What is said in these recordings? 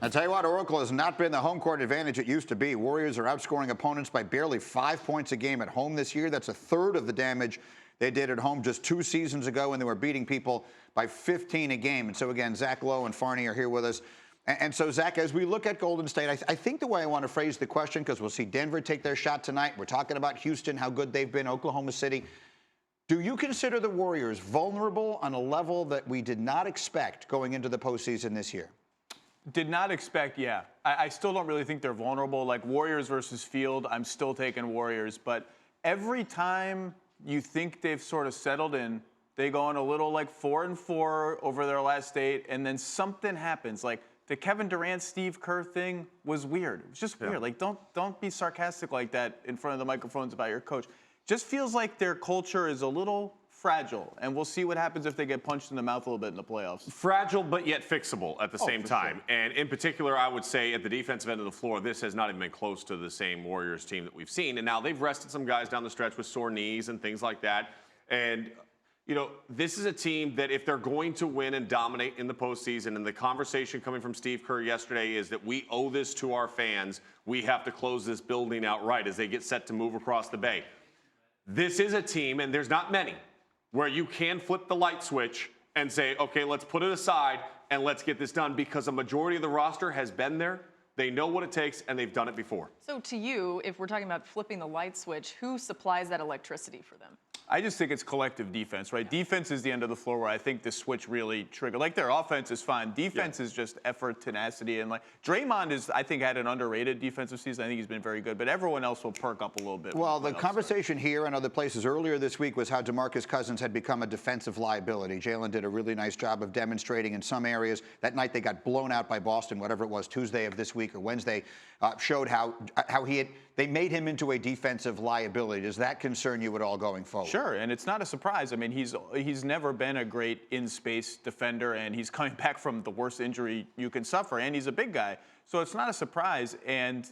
I tell you what, Oracle has not been the home court advantage it used to be. Warriors are outscoring opponents by barely 5 points a game at home this year. That's a third of the damage they did at home just 2 seasons ago when they were beating people by 15 a game. And so, again, Zach Lowe and Farnham are here with us. And so, Zach, as we look at Golden State, I think the way I want to phrase the question, because we'll see Denver take their shot tonight. We're talking about Houston, how good they've been, Oklahoma City. Do you consider the Warriors vulnerable on a level that we did not expect going into the postseason this year? Did not expect, yeah. I still don't really think they're vulnerable. Like Warriors versus Field, I'm still taking Warriors. But every time you think they've sort of settled in, they go on a little like 4-4 over their last 8, and then something happens. Like the Kevin Durant, Steve Kerr thing was weird. It was just weird. Like don't be sarcastic like that in front of the microphones about your coach. Just feels like their culture is a little fragile, and we'll see what happens if they get punched in the mouth a little bit in the playoffs. Fragile, but yet fixable at the same time. Sure. And in particular, I would say at the defensive end of the floor, this has not even been close to the same Warriors team that we've seen. And now they've rested some guys down the stretch with sore knees and things like that. And, you know, this is a team that if they're going to win and dominate in the postseason, and the conversation coming from Steve Kerr yesterday is that we owe this to our fans, we have to close this building outright as they get set to move across the bay. This is a team, and there's not many, where you can flip the light switch and say, okay, let's put it aside and let's get this done, because a majority of the roster has been there. They know what it takes, and they've done it before. So to you, if we're talking about flipping the light switch, who supplies that electricity for them? I just think it's collective defense, right? Yeah. Defense is the end of the floor where I think the switch really triggered. Like their offense is fine. Defense is just effort, tenacity, and like Draymond is, I think, had an underrated defensive season. I think he's been very good, but everyone else will perk up a little bit. Well, the conversation here and other places earlier this week was how DeMarcus Cousins had become a defensive liability. Jalen did a really nice job of demonstrating in some areas. That night they got blown out by Boston, whatever it was, Tuesday of this week or Wednesday, showed how they made him into a defensive liability. Does that concern you at all going forward? Sure, and it's not a surprise. I mean, he's never been a great in-space defender, and he's coming back from the worst injury you can suffer, and he's a big guy. So it's not a surprise, and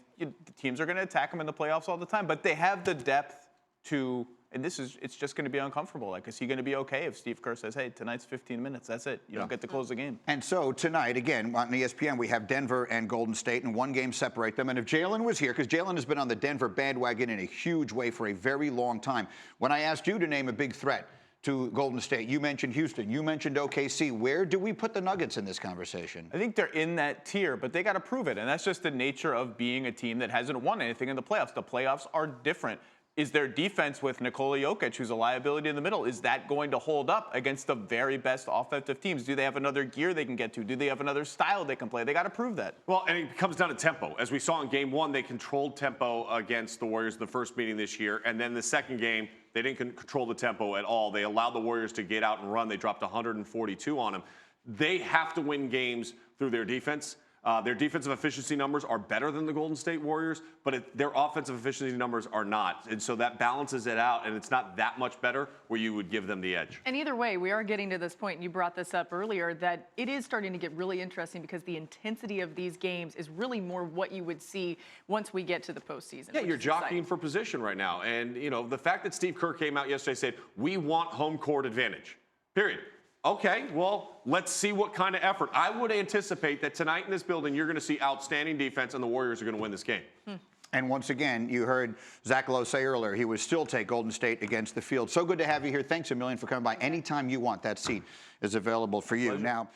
teams are going to attack him in the playoffs all the time, but they have the depth to, and it's just going to be uncomfortable. Like, is he going to be okay if Steve Kerr says, hey, tonight's 15 minutes, that's it. You don't get to close the game. And so tonight, again, on ESPN, we have Denver and Golden State, and one game separate them. And if Jalen was here, because Jalen has been on the Denver bandwagon in a huge way for a very long time, when I asked you to name a big threat to Golden State, you mentioned Houston, you mentioned OKC. Where do we put the Nuggets in this conversation? I think they're in that tier, but they got to prove it. And that's just the nature of being a team that hasn't won anything in the playoffs. The playoffs are different. Is their defense with Nikola Jokic, who's a liability in the middle, is that going to hold up against the very best offensive teams? Do they have another gear they can get to? Do they have another style they can play? They got to prove that. Well, and it comes down to tempo. As we saw in Game 1, they controlled tempo against the Warriors the first meeting this year. And then the second game, they didn't control the tempo at all. They allowed the Warriors to get out and run. They dropped 142 on them. They have to win games through their defense. Their defensive efficiency numbers are better than the Golden State Warriors, but their offensive efficiency numbers are not. And so that balances it out, and it's not that much better where you would give them the edge. And either way, we are getting to this point, and you brought this up earlier, that it is starting to get really interesting because the intensity of these games is really more what you would see once we get to the postseason. Yeah, you're jockeying for position right now. And, you know, the fact that Steve Kerr came out yesterday and said, we want home court advantage, period. Okay, well, let's see what kind of effort. I would anticipate that tonight in this building, you're going to see outstanding defense, and the Warriors are going to win this game. And once again, you heard Zach Lowe say earlier he would still take Golden State against the Field. So good to have you here. Thanks a million for coming by. Anytime you want, that seat is available for you. Pleasure. Now,